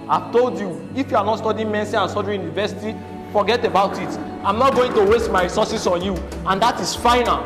I've told you, if you are not studying medicine and surgery in university, forget about it. I'm not going to waste my resources on you, and that is final.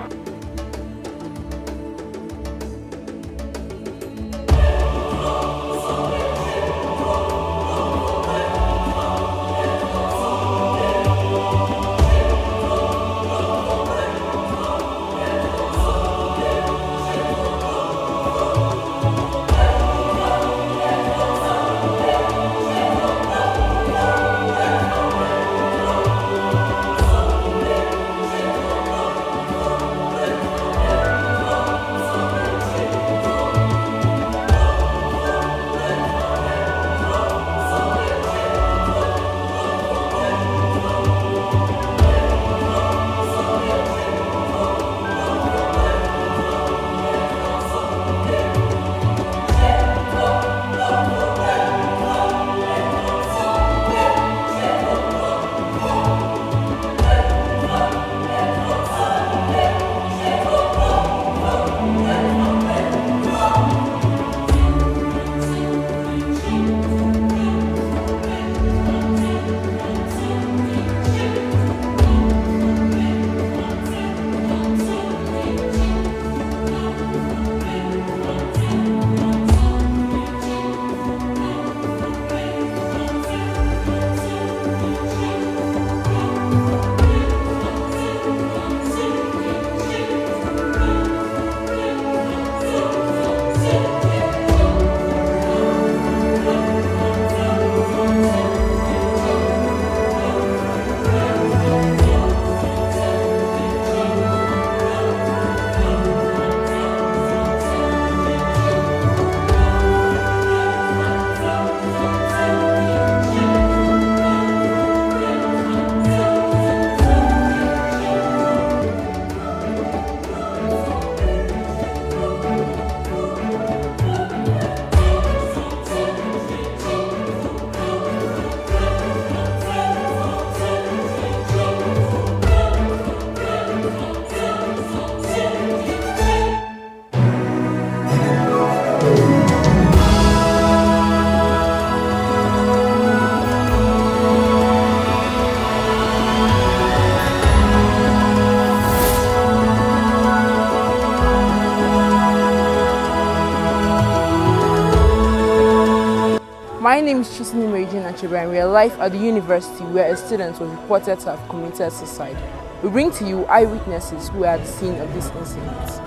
My name is Chisini Regina Chibra, and we are live at the university where a student was reported to have committed suicide. We bring to you eyewitnesses who are at the scene of this incident.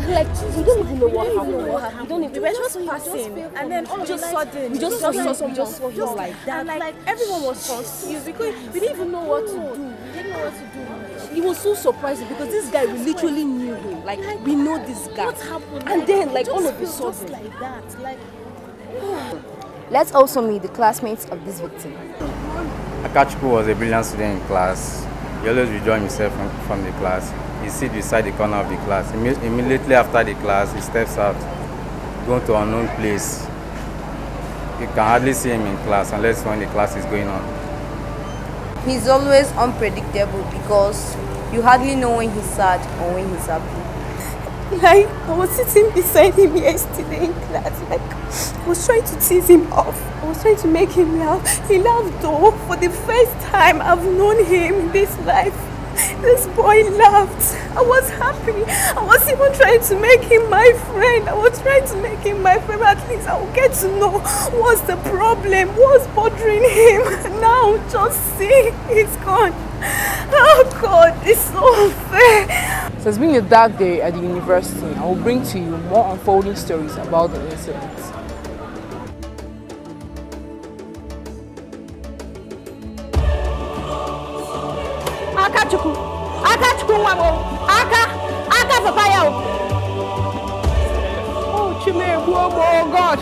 Like, we don't even know what happened. We don't even. We were just passing, and then all of a sudden, we just saw him like that. And like everyone was confused because we didn't even know what to do. We didn't know what to do. It was so surprising because this guy, we literally knew him. Like we know this guy. What happened? And then, like all of a sudden, like that, like. Let's also meet the classmates of this victim. Akachukwu was a brilliant student in class. He always withdrew himself from the class. He sits beside the corner of the class. Immediately after the class, he steps out, going to an unknown place. You can hardly see him in class unless when the class is going on. He's always unpredictable because you hardly know when he's sad or when he's happy. Like, I was sitting beside him yesterday in class. Like, I was trying to tease him off. I was trying to make him laugh. He laughed though. For the first time I've known him in this life. This boy laughed. I was happy. I was even trying to make him my friend. I was trying to make him my friend. At least I will get to know what's the problem, what's bothering him. Now just see, he's gone. Oh God, it's so unfair. So it's been a dark day at the university. I will bring to you more unfolding stories about the incident. Akachukwu wamo, Aka papaya. Oh, Chimebu, oh God!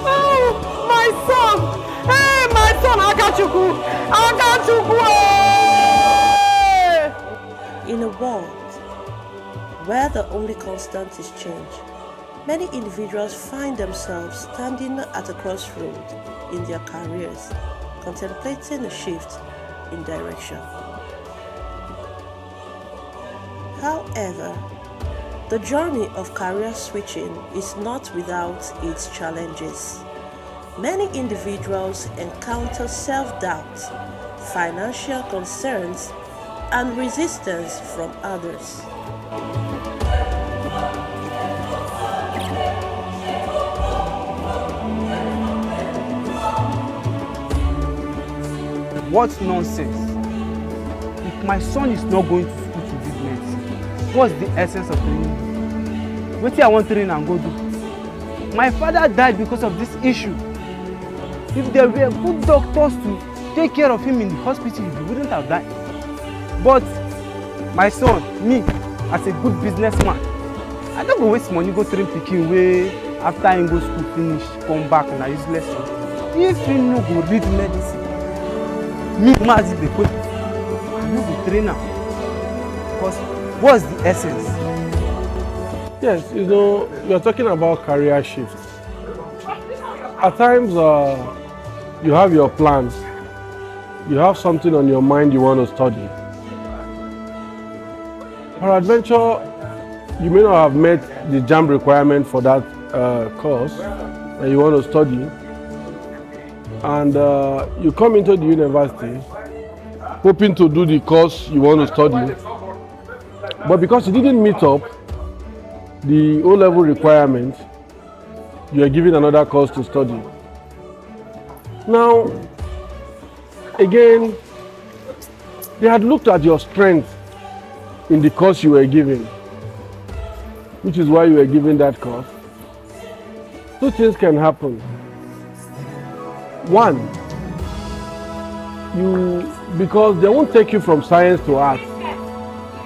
Oh, my son! Hey, my son, Akachukwu! In a world where the only constant is change, many individuals find themselves standing at a crossroad in their careers, contemplating a shift in direction. However, The journey of career switching is not without its challenges. Many individuals encounter self-doubt, financial concerns, and resistance from others. What nonsense! If my son is not going to school to do medicine, what's the essence of training? What I want to train and go do? My father died because of this issue. If there were good doctors to take care of him in the hospital, he wouldn't have died. But my son, me, as a good businessman, I don't go waste money go train pikin wey after him go school finish come back na useless thing. If he no go read medicine, me Mazi dey go, I no go train am. Because what's the essence? Yes, you know, you're talking about career shifts. At times, you have your plans. You have something on your mind you want to study. Peradventure, you may not have met the JAMB requirement for that course that you want to study. And you come into the university hoping to do the course you want to study. But because you didn't meet up the O-level requirement, you are given another course to study. Now, again, they had looked at your strength in the course you were given, which is why you were given that course. Two things can happen. One, because they won't take you from science to art,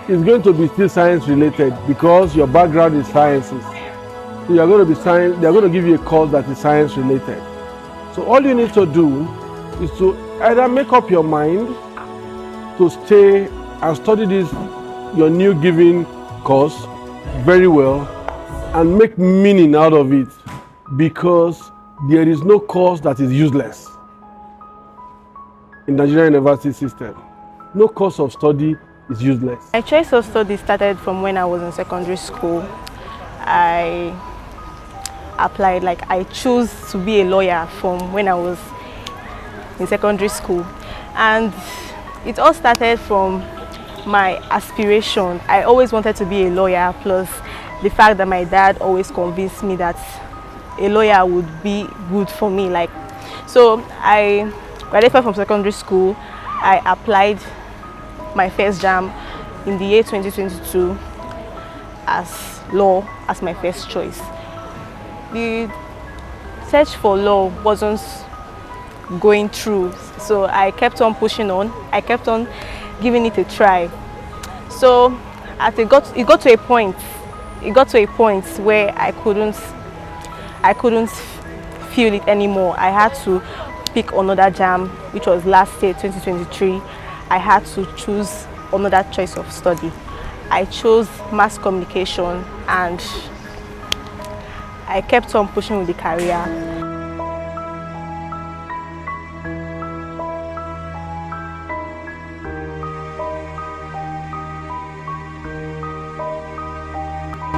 it's going to be still science related because your background is sciences. So you're going to be science, they're going to give you a course that is science related. So all you need to do is to either make up your mind to stay and study this, your new given course very well and make meaning out of it, because there is no course that is useless in the Nigerian university system. No course of study is useless. My choice of study started from when I was in secondary school. I applied, I chose to be a lawyer from when I was in secondary school. And it all started from my aspiration. I always wanted to be a lawyer, plus the fact that my dad always convinced me that a lawyer would be good for me. So I graduated from secondary school. I applied my first JAMB in the year 2022 as law as my first choice. The search for law wasn't going through, so I kept on pushing on. I kept on giving it a try. So it got to a point where I couldn't feel it anymore. I had to pick another JAMB, which was last year 2023. I had to choose another choice of study. I chose mass communication and I kept on pushing with the career.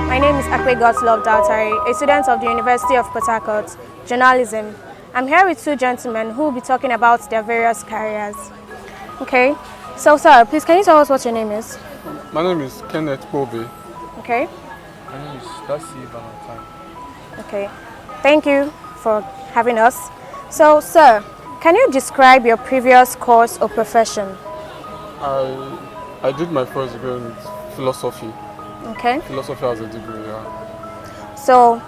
My name is Akwe Godslove Dautari, a student of the University of Port Harcourt, journalism. I'm here with two gentlemen who will be talking about their various careers. Okay, so sir, please can you tell us what your name is? My name is Kenneth Bobe. Okay. My name is Darcy Valentine. Okay, thank you for having us. So sir, can you describe your previous course or profession? I did my first degree in philosophy. Okay. Philosophy as a degree, yeah. So,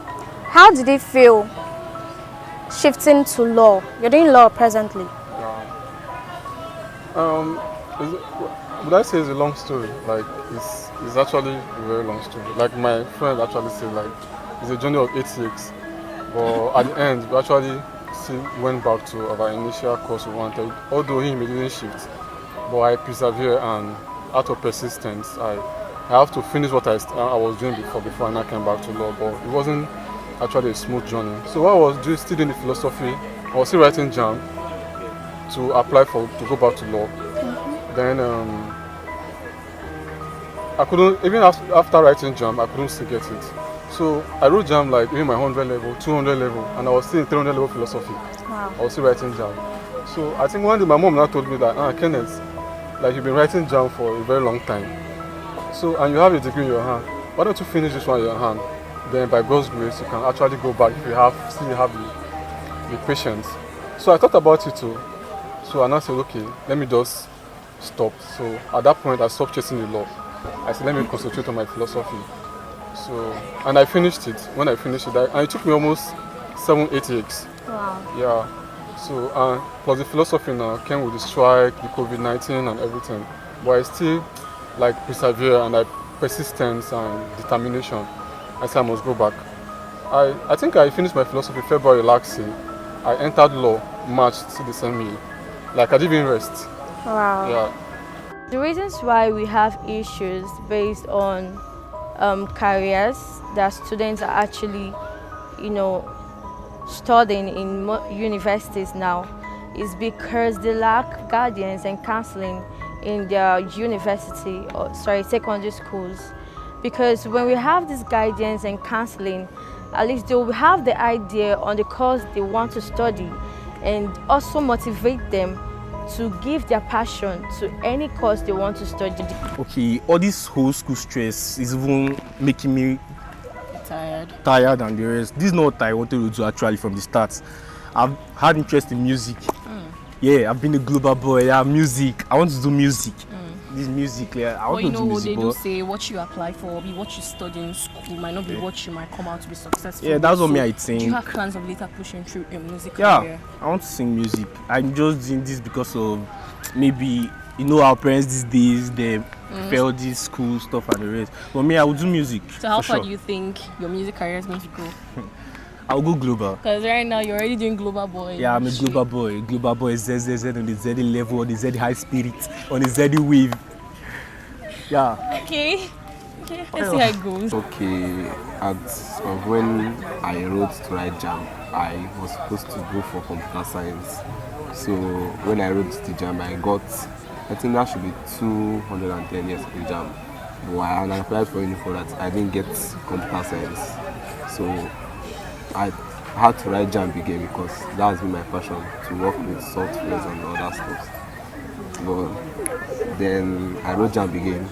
how did it feel shifting to law? You're doing law presently. Would I say it's a long story? It's actually a very long story. My friend actually said, it's a journey of 8 years. But at the end, we actually went back to our initial course we wanted. Although he didn't shift, but I persevered, and out of persistence, I have to finish what I was doing before and I came back to law. But it wasn't actually a smooth journey. So while I was still in the philosophy, I was still writing JAMB to apply to go back to law. Then I couldn't, even after writing JAMB, I couldn't still get it. So I wrote JAMB like even my 100 level, 200 level, and I was still in 300 level philosophy. Wow. I was still writing JAMB. So I think one day my mom now told me that, Kenneth, like you've been writing JAMB for a very long time. So, and you have a degree in your hand. Why don't you finish this one in your hand? Then by God's grace, you can actually go back if you still have the patience. So I thought about it too. So I now said, okay, let me just stop. So at that point, I stopped chasing the law. I said, let me concentrate on my philosophy. So, and I finished it. When I finished it, and it took me almost 7-8 years. Wow. Yeah. So, plus the philosophy now came with the strike, the COVID-19 and everything. But I still like persevere and I persistence and determination. I said I must go back. I think I finished my philosophy February last year. I entered law March to the same year. Like I didn't even rest. Wow. Yeah. The reasons why we have issues based on careers that students are actually, studying in universities now is because they lack guardians and counseling in their secondary schools. Because when we have this guidance and counseling, at least they will have the idea on the course they want to study and also motivate them to give their passion to any course they want to study. Okay, all this whole school stress is even making me tired and the rest. This is not what I wanted to do actually from the start. I've had interest in music. Yeah, I've been a global boy. Yeah, music. I want to do music. This music, yeah. I want to do music. They do say what you apply for, be what you study in school, might not be what you might come out to be successful. Yeah, that's what me I think. Do you have plans of later pushing through a music career? career? I want to sing music. I'm just doing this because of maybe our parents these days they prefer this school stuff and the rest. But me, I will do music. So how far do you think your music career is going to go? I'll go global. Because right now you're already doing global boy. Yeah, I'm a global boy. Global boy is ZZZ on the ZD level, on the ZD high spirit, on the ZD wave. Yeah. Okay, let's see how it goes. Okay, when I wrote to write JAMB, I was supposed to go for computer science. So when I wrote the JAMB, I think that should be 210 years in JAMB. But I applied for uni for that. I didn't get computer science. So I had to write JAMB again because that has been my passion, to work with softwares and other stuff. But then I wrote JAMB again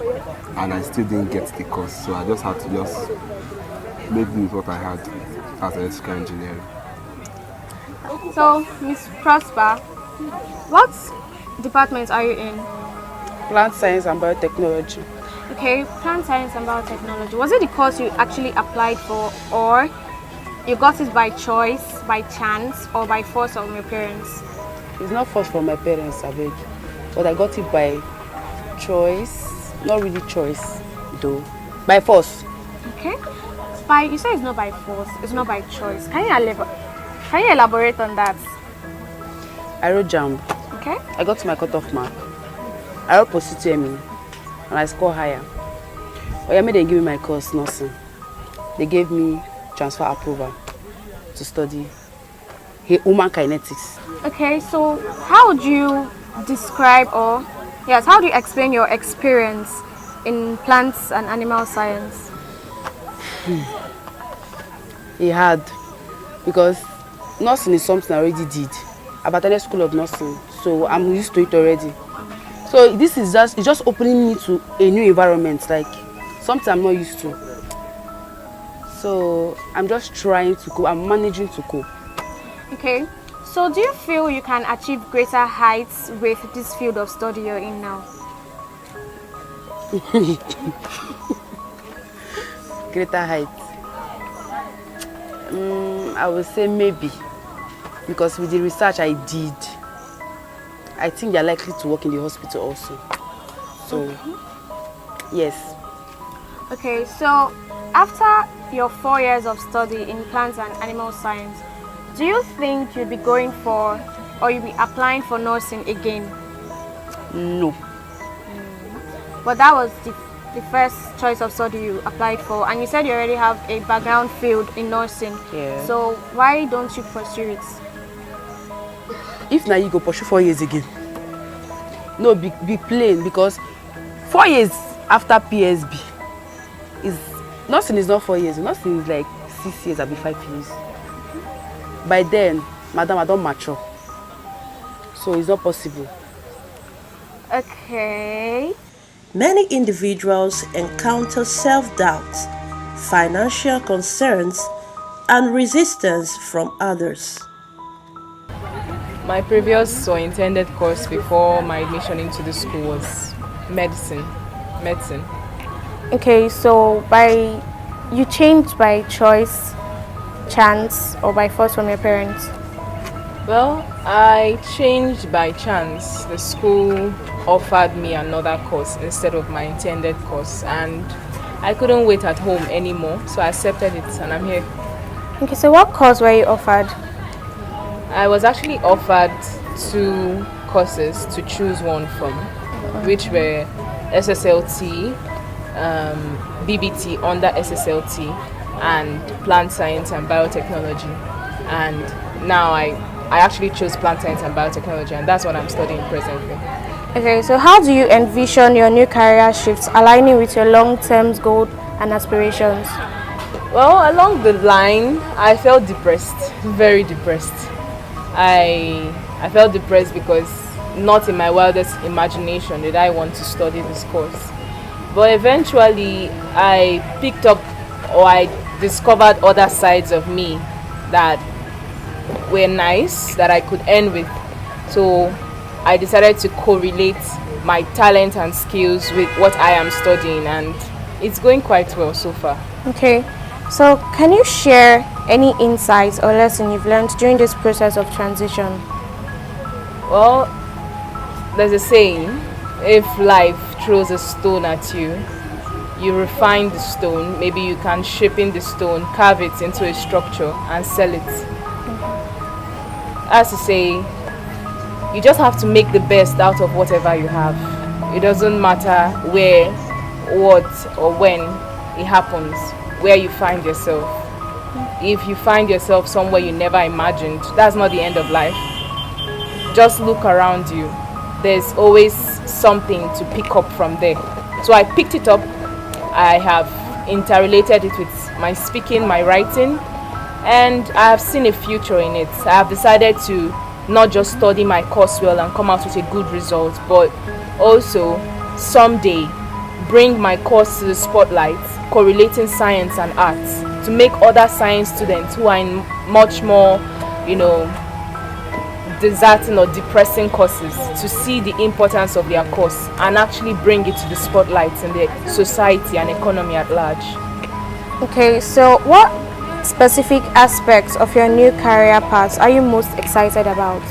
and I still didn't get the course, so I just had to make do with what I had as electrical engineering. So, Ms. Prosper, what department are you in? Plant Science and Biotechnology. Okay, Plant Science and Biotechnology. Was it the course you actually applied for, or you got it by choice, by chance, or by force of your parents? It's not force from my parents, I beg. But I got it by choice. Not really choice, though. By force. Okay. You say it's not by force, it's not by choice. Can you elaborate on that? I wrote JAMB. Okay. I got my cutoff mark. I wrote post-UTME and I scored higher. Oyame didn't give me my course, nursing. They gave me transfer approval to study human kinetics. Okay, so how would you describe how do you explain your experience in plants and animal science? It hard because nursing is something I already did. I've attended school of nursing, so I'm used to it already. So this is just opening me to a new environment, like something I'm not used to. So I'm just trying to cope. I'm managing to cope. Okay. So do you feel you can achieve greater heights with this field of study you're in now? Greater heights? I would say maybe. Because with the research I did, I think they're likely to work in the hospital also. So, yes. Okay, so after your 4 years of study in plants and animal science, do you think you'll be going for, or you'll be applying for nursing again? No. But that was the first choice of study you applied for, and you said you already have a background field in nursing. Yeah. So why don't you pursue it? If now you go pursue 4 years again. No, be plain, because 4 years, after PSB. Nursing is not 4 years. Nursing is like 6 years, I'll be 5 years. By then, madam, I don't mature. So it's not possible. Okay. Many individuals encounter self-doubt, financial concerns, and resistance from others. My previous or intended course before my admission into the school was medicine. Okay, so you changed by choice, chance, or by force from your parents? Well, I changed by chance. The school offered me another course instead of my intended course, and I couldn't wait at home anymore, so I accepted it and I'm here. Okay, so what course were you offered? I was actually offered 2 courses to choose one from, which were SSLT, BBT under SSLT, and plant science and biotechnology. And now I actually chose plant science and biotechnology, and that's what I'm studying presently. Okay, so how do you envision your new career shifts aligning with your long-term goals and aspirations? Well, along the line, I felt depressed, very depressed. I felt depressed because not in my wildest imagination did I want to study this course. But eventually, I picked up, or I discovered other sides of me that were nice, that I could earn with. So I decided to correlate my talent and skills with what I am studying, and it's going quite well so far. Okay, so can you share any insights or lesson you've learned during this process of transition? Well, there's a saying, if life throws a stone at you, you refine the stone. Maybe you can shape in the stone, carve it into a structure and sell it. As to say, you just have to make the best out of whatever you have. It doesn't matter where, what, or when it happens, where you find yourself. If you find yourself somewhere you never imagined, that's not the end of life. Just look around you. There's always something to pick up from there. So I picked it up. I have interrelated it with my speaking, my writing, and I have seen a future in it. I have decided to not just study my course well and come out with a good result, but also someday bring my course to the spotlight, correlating science and arts, to make other science students who are in much more, deserting or depressing courses to see the importance of their course and actually bring it to the spotlight in the society and economy at large. Okay, so what specific aspects of your new career path are you most excited about?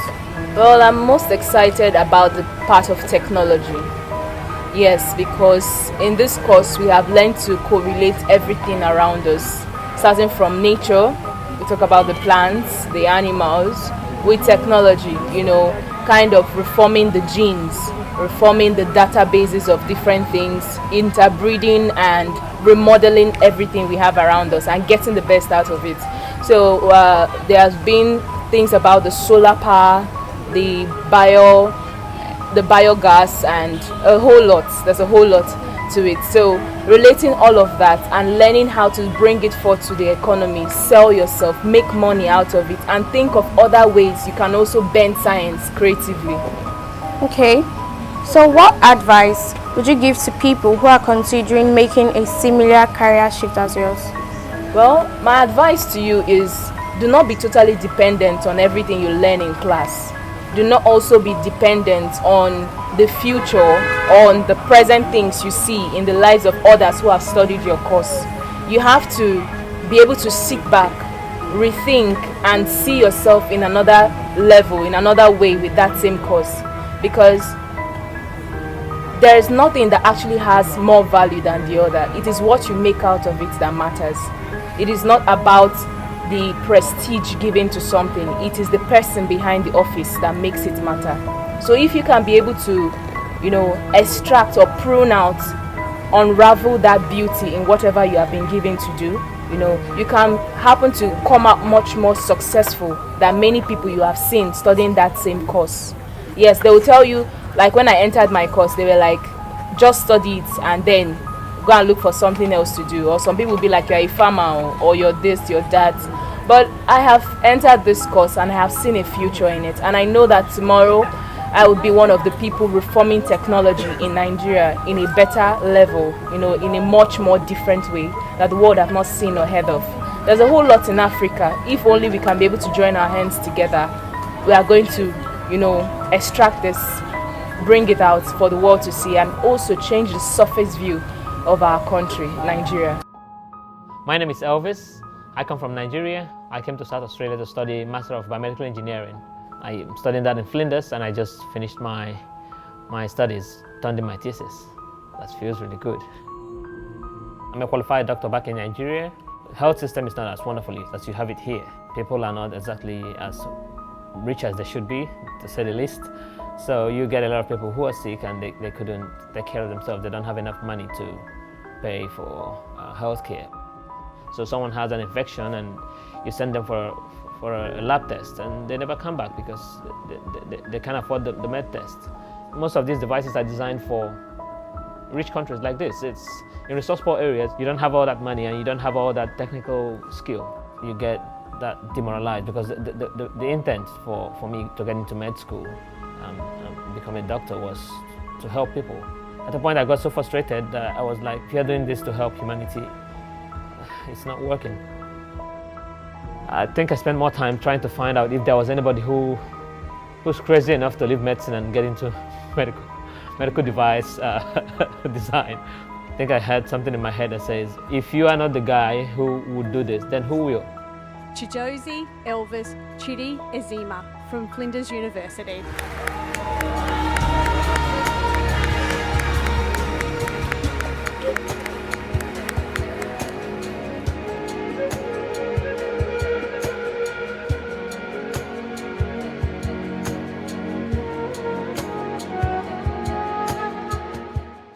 Well, I'm most excited about the part of technology. Yes, because in this course we have learned to correlate everything around us, starting from nature. We talk about the plants, the animals, with technology, kind of reforming the genes, reforming the databases of different things, interbreeding and remodeling everything we have around us and getting the best out of it. So there has been things about the solar power, the biogas, and a whole lot. There's a whole lot to it. So relating all of that and learning how to bring it forth to the economy, sell yourself, make money out of it, and think of other ways you can also bend science creatively. Okay, so what advice would you give to people who are considering making a similar career shift as yours? Well, my advice to you is do not be totally dependent on everything you learn in class. Do not also be dependent on the future, on the present things you see in the lives of others who have studied your course. You have to be able to sit back, rethink, and see yourself in another level, in another way with that same course. Because there is nothing that actually has more value than the other. It is what you make out of it that matters. It is not about the prestige given to something. It is the person behind the office that makes it matter. So if you can be able to, extract or prune out, unravel that beauty in whatever you have been given to do, you can happen to come out much more successful than many people you have seen studying that same course. Yes, they will tell you, like when I entered my course, they were like, just study it and then go and look for something else to do. Or some people will be like, you're a farmer or you're this, you're that. But I have entered this course and I have seen a future in it. And I know that tomorrow I will be one of the people reforming technology in Nigeria in a better level, you know, in a much more different way that the world has not seen or heard of. There's a whole lot in Africa. If only we can be able to join our hands together, we are going to, you know, extract this, bring it out for the world to see, and also change the surface view of our country, Nigeria. My name is Elvis. I come from Nigeria. I came to South Australia to study Master of Biomedical Engineering. I'm studying that in Flinders, and I just finished my studies, turned in my thesis. That feels really good. I'm a qualified doctor back in Nigeria. The health system is not as wonderful as you have it here. People are not exactly as rich as they should be, to say the least. So you get a lot of people who are sick and they couldn't take care of themselves. They don't have enough money to pay for health care. So someone has an infection and you send them for a lab test and they never come back because they can't afford the med test. Most of these devices are designed for rich countries like this. It's in resource poor areas, you don't have all that money and you don't have all that technical skill. You get that demoralized because the intent for me to get into med school, become a doctor, was to help people. At the point I got so frustrated that I was like, if you're doing this to help humanity, it's not working. I think I spent more time trying to find out if there was anybody who's crazy enough to leave medicine and get into medical device design. I think I had something in my head that says, if you are not the guy who would do this, then who will? Chijozi Elvis Chidi Ezima from Flinders University.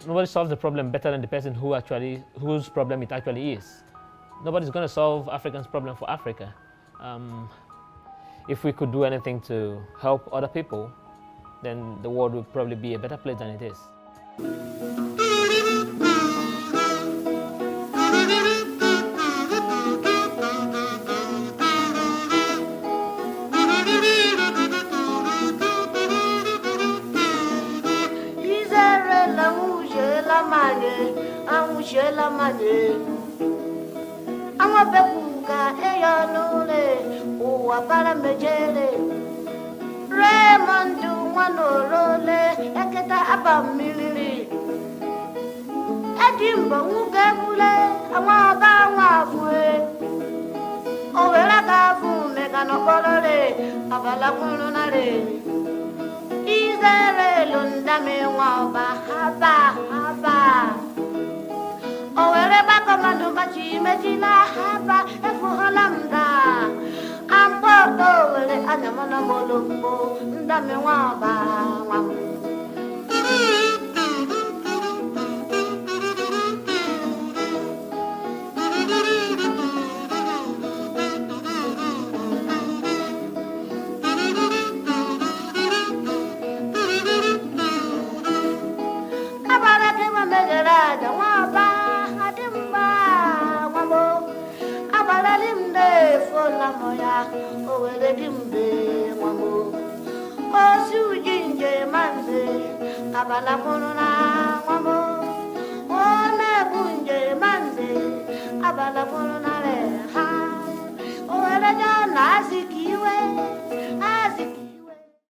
Nobody solves the problem better than the person whose problem it actually is. Nobody's going to solve Africans' problem for Africa. If we could do anything to help other people, then the world would probably be a better place than it is. Amabekunga eyonule uwapala mejele Raymond Wanorole eketa abamilili Edimbo ngukebule amaba ngafue Owela kafu mekanokolole abala kununale Izere lundame waba haba Owere bakomando machimejina haba efuhalamda Ambodo wele anyamana molombo ndame waba wamu Kabarake mamejeraja waba Limde fola moya owele dimbe mamo osu jinje manze abala konona mamo one bunje manze abala konona le ha owele jana